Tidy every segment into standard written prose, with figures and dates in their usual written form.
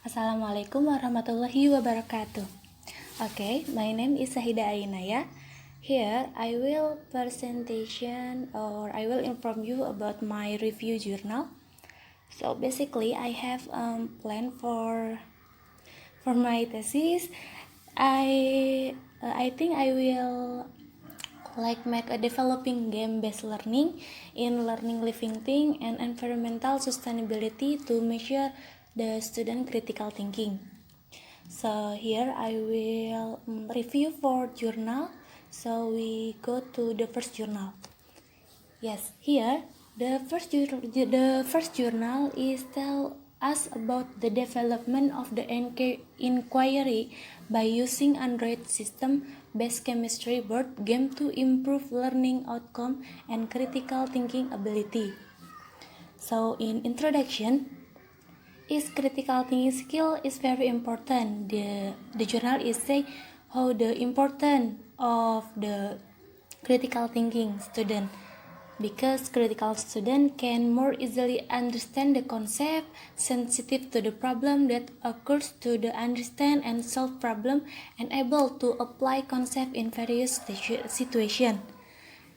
Assalamualaikum warahmatullahi wabarakatuh. Okay, my name is Sahida Ainaya. Here I will inform you about my review journal. So basically, I have plan for my thesis. I think I will make a developing game-based learning in learning living thing and environmental sustainability to measure the student critical thinking. So here I will review for journal. So we go to the first journal. Yes, here the first journal is tell us about the development of the inquiry by using Android system based chemistry board game to improve learning outcome and critical thinking ability. So in introduction, is critical thinking skill is very important. The journal is say how the importance of the critical thinking student, because critical student can more easily understand the concept, sensitive to the problem that occurs to the understand and solve problem, and able to apply concept in various situation.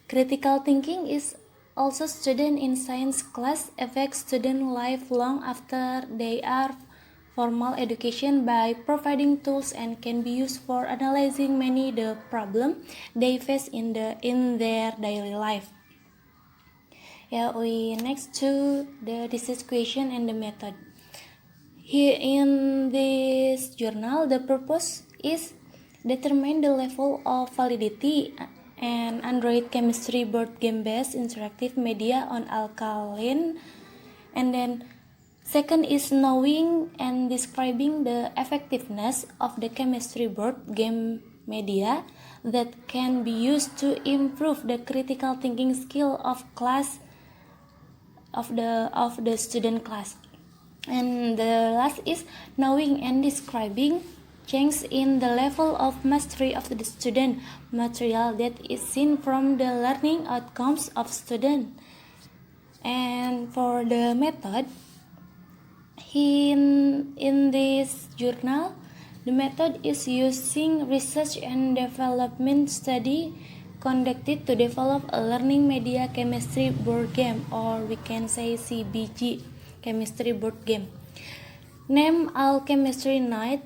Critical thinking is also student in science class affects student life long after they are formal education by providing tools and can be used for analyzing many the problem they face in their daily life. We next to the disease question and the method. Here in this journal, the purpose is determine the level of validity and Android chemistry board game based interactive media on alkaline, and then second is knowing and describing the effectiveness of the chemistry board game media that can be used to improve the critical thinking skill of class of the student class. And the last is knowing and describing change in the level of mastery of the student material that is seen from the learning outcomes of student. And for the method, in this journal, the method is using research and development study conducted to develop a learning media chemistry board game, or we can say CBG chemistry board game, named Alchemistry Night,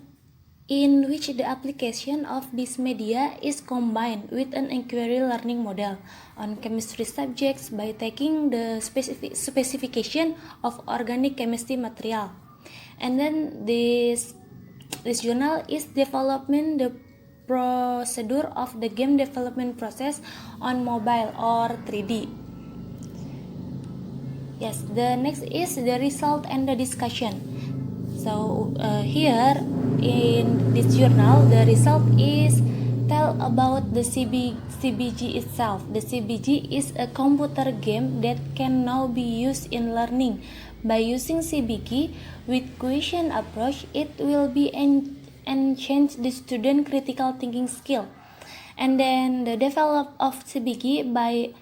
in which the application of this media is combined with an inquiry learning model on chemistry subjects by taking the specification of organic chemistry material. And then this journal is developing the procedure of the game development process on mobile or 3D. Yes, the next is the result and the discussion. So here in this journal, the result is tell about the CBG itself. The CBG is a computer game that can now be used in learning. By using CBG with question approach, it will be enhance the student critical thinking skill. And then the develop of CBG by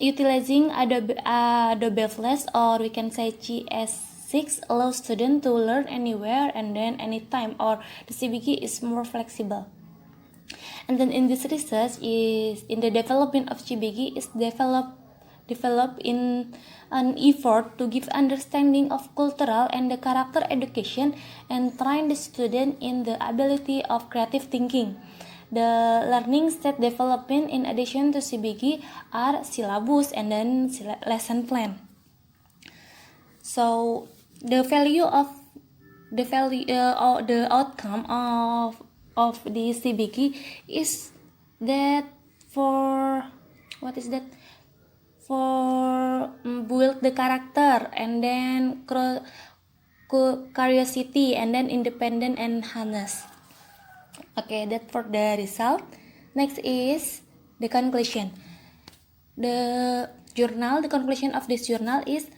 utilizing Adobe Flash, or we can say CS6, allows students to learn anywhere and then anytime, or the CBG is more flexible. And then in this research is in the development of CBG is developed in an effort to give understanding of cultural and the character education and train the student in the ability of creative thinking. The learning state development in addition to CBG are syllabus and then lesson plan. So the outcome of the CBG is that for build the character and then curiosity and then independent and honest. Okay, that for the result. Next is the conclusion. The conclusion of this journal is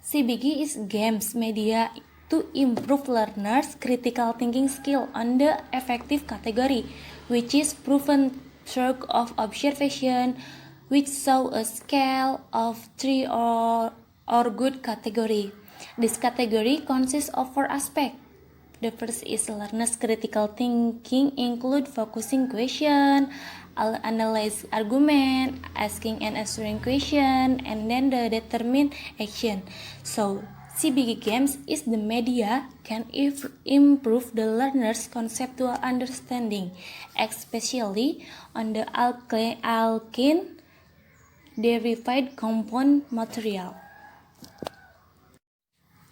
CBG is games media to improve learners' critical thinking skill on the effective category, which is proven through of observation, which show a scale of 3 or good category. This category consists of 4 aspects. The first is learners' critical thinking include focusing question, analyze argument, asking and answering question, and then the determine action. So, CBG Games is the media can improve the learner's conceptual understanding, especially on the alkene derived compound material.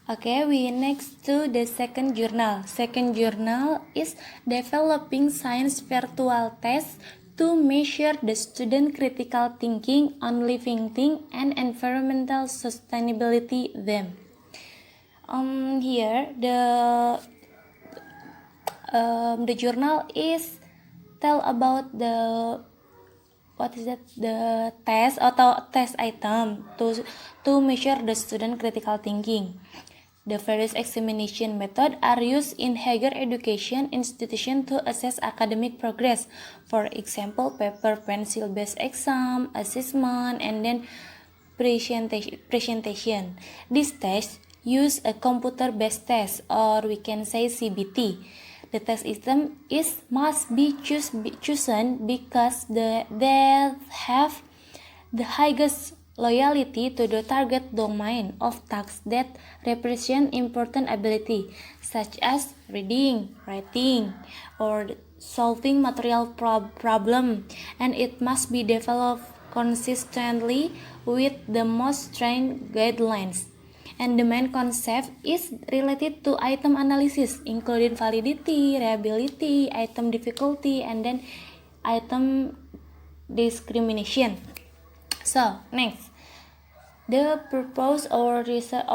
Okay, we next to the second journal. Second journal is developing science virtual tests to measure the student critical thinking on living things and environmental sustainability them. Here the journal is tell about the test atau test item to measure the student critical thinking. The various examination methods are used in higher education institutions to assess academic progress. For example, paper pencil-based exam, assessment, and then presentation. This test use a computer-based test, or we can say CBT. The test item must be chosen because they have the highest loyalty to the target domain of tasks that represent important ability, such as reading, writing, or solving material problem, and it must be developed consistently with the most stringent guidelines. And the main concept is related to item analysis, including validity, reliability, item difficulty, and then item discrimination. So next, the purpose of the research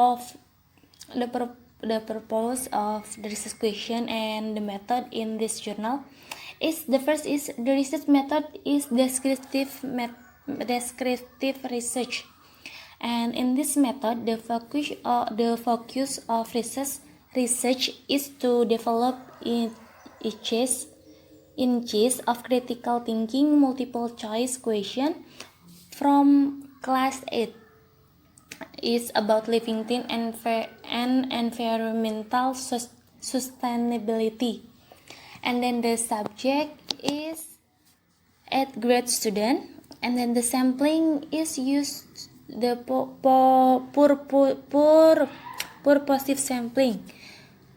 question and the method in this journal is the first is the research method is descriptive research, and in this method the focus of research is to develop inches of critical thinking multiple choice question from class 8 is about living things and environmental sustainability. And then the subject is 8th grade student, and then the sampling is used the purposive sampling.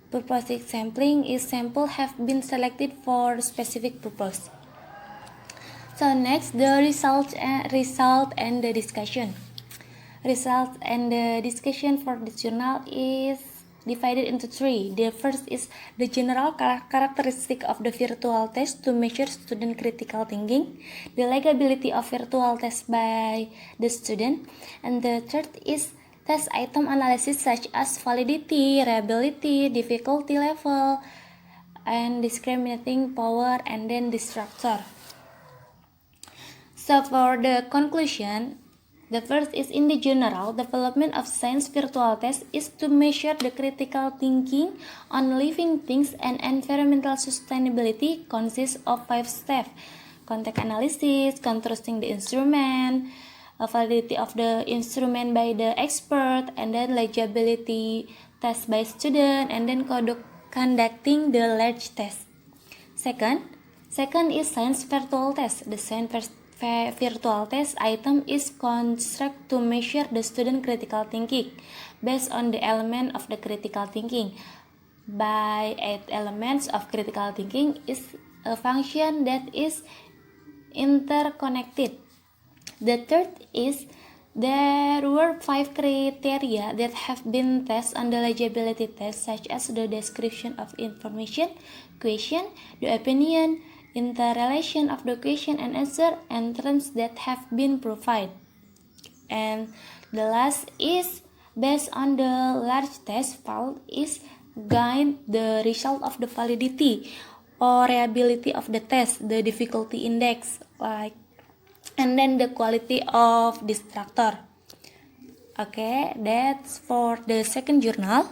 Purposive sampling is sample have been selected for specific purpose. So next, the result and the discussion. Results and the discussion for this journal is divided into 3. The first is the general characteristic of the virtual test to measure student critical thinking, the legibility of virtual test by the student, and the third is test item analysis such as validity, reliability, difficulty level, and discriminating power, and then the structure. So for the conclusion, the first is in the general development of science virtual test is to measure the critical thinking on living things and environmental sustainability consists of 5 steps: context analysis, contrasting the instrument, validity of the instrument by the expert, and then legibility test by student, and then conducting the large test. Second is science virtual test. The science virtual test item is constructed to measure the student critical thinking based on the element of the critical thinking. By 8 elements of critical thinking is a function that is interconnected. The third is there were 5 criteria that have been tested on the legibility test, such as the description of information, question, the opinion, interrelation of the question and answer, and terms that have been provided. And the last is based on the large test file is guide the result of the validity or reliability of the test, the difficulty index, and then the quality of the structure. Okay, that's for the second journal.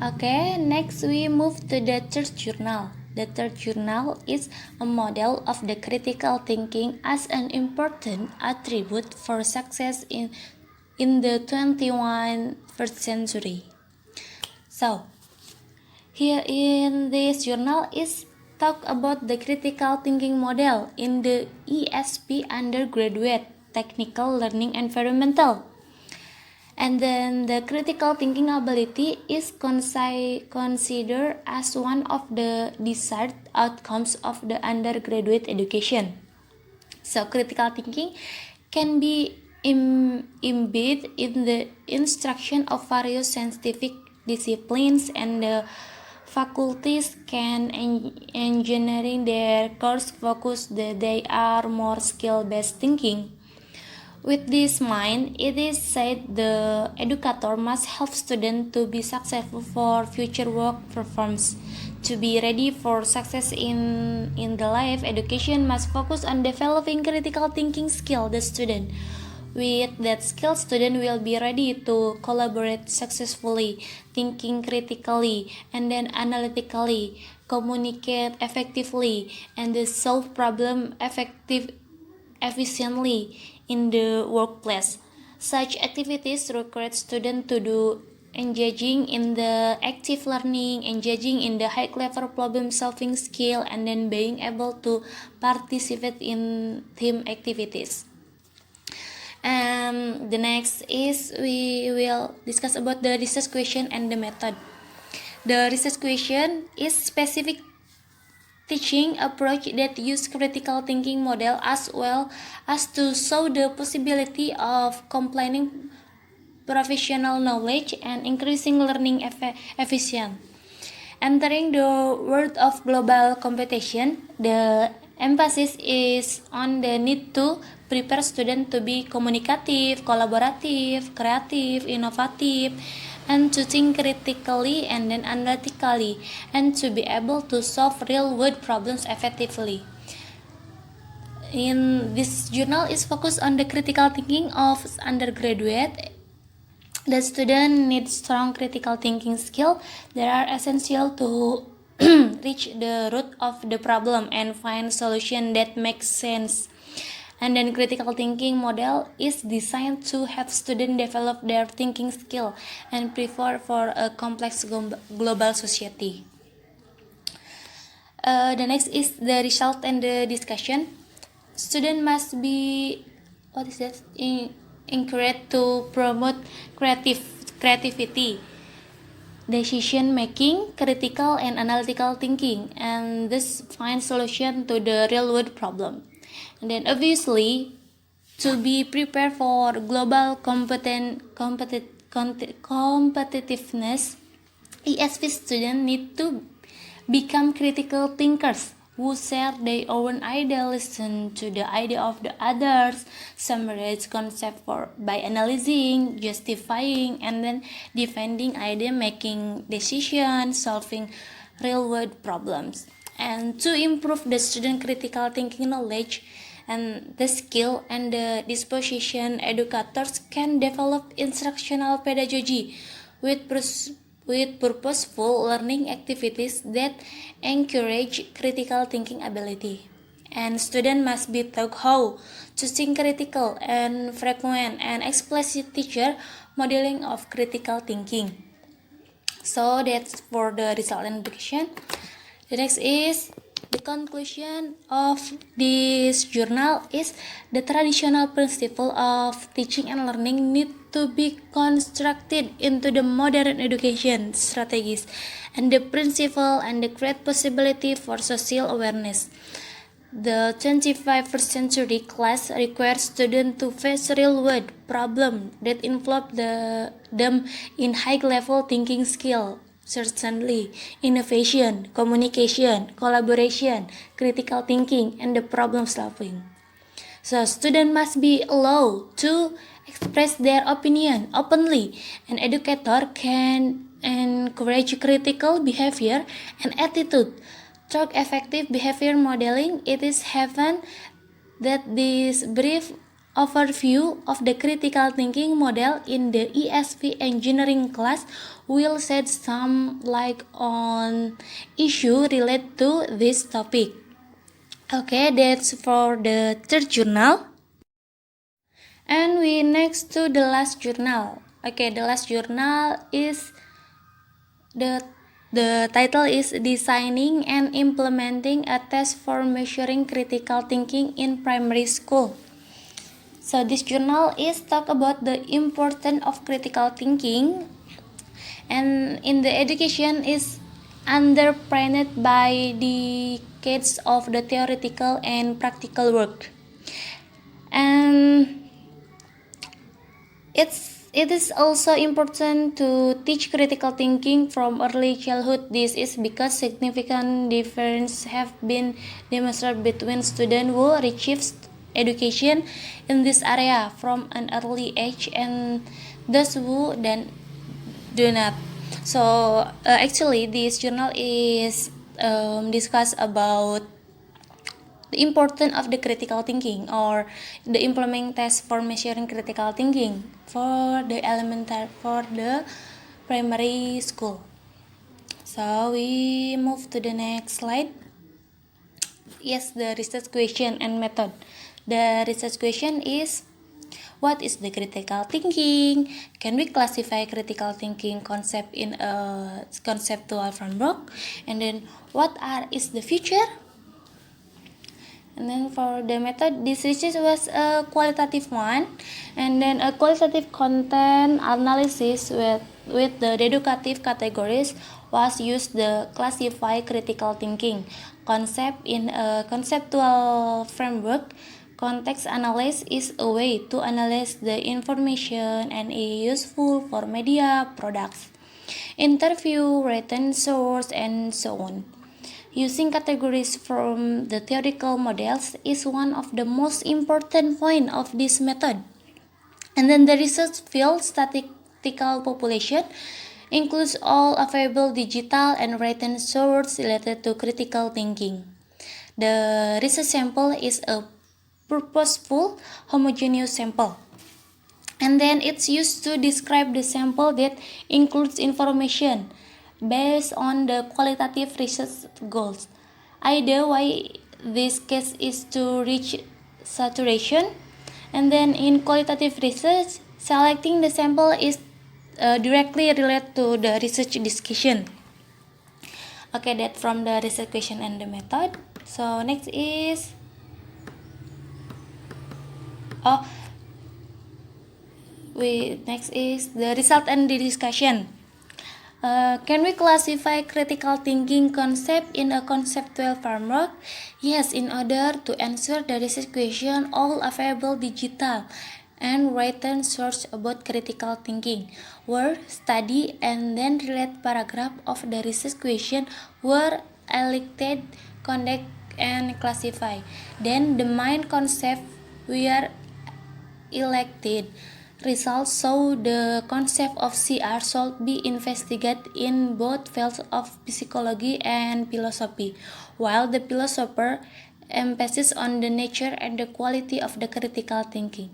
Okay, next we move to the third journal. The third journal is a model of the critical thinking as an important attribute for success in in the 21st century. So, here in this journal is talk about the critical thinking model in the ESP undergraduate technical learning environmental. And then the critical thinking ability is considered as one of the desired outcomes of the undergraduate education. So critical thinking can be embedded in the instruction of various scientific disciplines, and the faculties can engineering their course focus that they are more skill-based thinking. With this mind, it is said the educator must help students to be successful for future work performance. To be ready for success in the life, education must focus on developing critical thinking skill the student. With that skill, student will be ready to collaborate successfully, thinking critically, and then analytically, communicate effectively, and solve problem efficiently in the workplace. Such activities require students to do engaging in the active learning, engaging in the high-level problem-solving skill, and then being able to participate in team activities. And the next is we will discuss about the research question and the method. The research question is specific teaching approach that use critical thinking model as well as to show the possibility of combining professional knowledge and increasing learning efficiency. Entering the world of global competition, the emphasis is on the need to prepare students to be communicative, collaborative, creative, innovative, and to think critically and then analytically, and to be able to solve real-world problems effectively. In this journal is focused on the critical thinking of undergraduate. The student needs strong critical thinking skill that are essential to reach the root of the problem and find solution that makes sense. And then critical thinking model is designed to help students develop their thinking skill and prepare for a complex global society. The next is the result and the discussion. Student must be encouraged to promote creativity, decision making, critical and analytical thinking, and thus find solution to the real world problem. And then obviously, to be prepared for global competitiveness, ESP students need to become critical thinkers who share their own idea, listen to the idea of the others, summarize concept by analyzing, justifying, and then defending idea, making decisions, solving real-world problems. And to improve the student critical thinking knowledge and the skill and the disposition, educators can develop instructional pedagogy with purposeful learning activities that encourage critical thinking ability. And students must be taught how to think critical and frequent and explicit teacher modeling of critical thinking. So that's for the result and education. The next is the conclusion of this journal is the traditional principle of teaching and learning need to be constructed into the modern education strategies, and the principle and the great possibility for social awareness. The 21st century class requires students to face real-world problems that involve them in high-level thinking skill. Certainly, innovation, communication, collaboration, critical thinking, and the problem solving. So students must be allowed to express their opinion openly. An educator can encourage critical behavior and attitude. Through effective behavior modeling, it is heaven that this brief overview of the critical thinking model in the ESP engineering class will shed some light on issue related to this topic. Okay, that's for the third journal. And we next to the last journal. Okay, the last journal is the title is Designing and Implementing a Test for Measuring Critical Thinking in Primary School. So this journal is talk about the importance of critical thinking, and in the education is underpinned by decades of the theoretical and practical work. And it is also important to teach critical thinking from early childhood. This is because significant differences have been demonstrated between students who receive education in this area from an early age and those who then do not. So actually, this journal is discuss about the importance of the critical thinking or the implementing test for measuring critical thinking for the primary school. So we move to the next slide. Yes, the research question and method. The research question is, what is the critical thinking? Can we classify critical thinking concept in a conceptual framework? And then is the future? And then for the method, this research was a qualitative one, and then a qualitative content analysis with the deductive categories was used to classify critical thinking concept in a conceptual framework. Context analysis is a way to analyze the information and is useful for media products, interview, written source, and so on. Using categories from the theoretical models is one of the most important points of this method. And then the research field statistical population includes all available digital and written sources related to critical thinking. The research sample is a purposeful homogeneous sample. And then it's used to describe the sample that includes information based on the qualitative research goals. Either way, this case is to reach saturation, and then in qualitative research, selecting the sample is directly related to the research discussion. Okay, that from the research question and the method. So next is next is the result and the discussion. Can we classify critical thinking concept in a conceptual framework? Yes, in order to answer the research question, all available digital and written source about critical thinking were studied, and then related paragraph of the research question were elected, conduct, and classified. Then the main concept were elected. Results show the concept of CR should be investigated in both fields of psychology and philosophy, while the philosopher emphasizes on the nature and the quality of the critical thinking.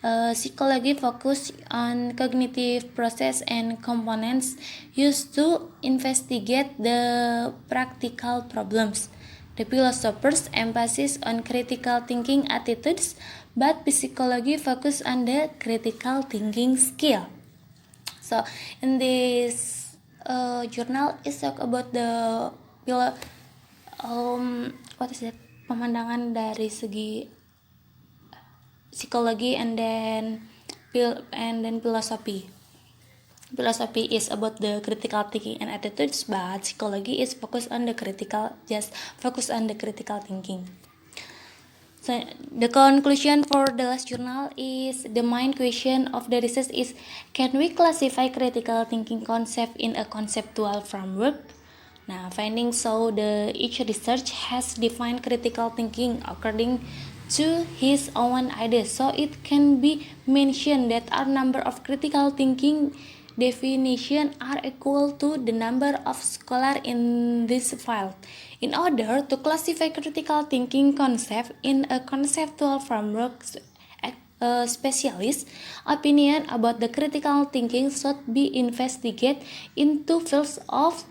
Psychology focuses on cognitive process and components used to investigate the practical problems. The philosophers emphasis on critical thinking attitudes, but psychology focus on the critical thinking skill. So in this journal is talk about the pemandangan dari segi psikologi and then philosophy. Philosophy is about the critical thinking and attitudes, but psychology is focused on the critical thinking. So the conclusion for the last journal is the main question of the research is, can we classify critical thinking concept in a conceptual framework? Now, findings show each research has defined critical thinking according to his own ideas. So it can be mentioned that our number of critical thinking definition are equal to the number of scholars in this field. In order to classify critical thinking concept in a conceptual framework, specialist opinion about the critical thinking should be investigated into fields of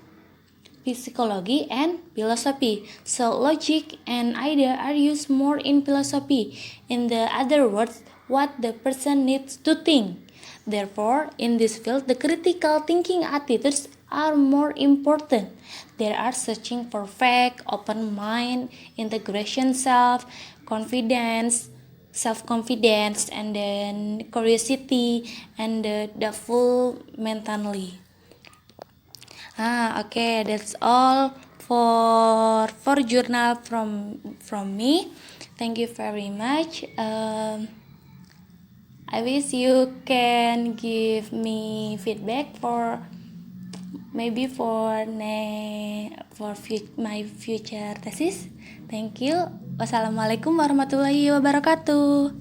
psychology and philosophy. So logic and idea are used more in philosophy. In the other words, what the person needs to think. Therefore, in this field, the critical thinking attitudes are more important. They are searching for fact, open mind, integration, self-confidence, and then curiosity, and the full mentally. Okay, that's all for journal from me. Thank you very much. I wish you can give me feedback for maybe for my future thesis. Thank you. Wassalamualaikum warahmatullahi wabarakatuh.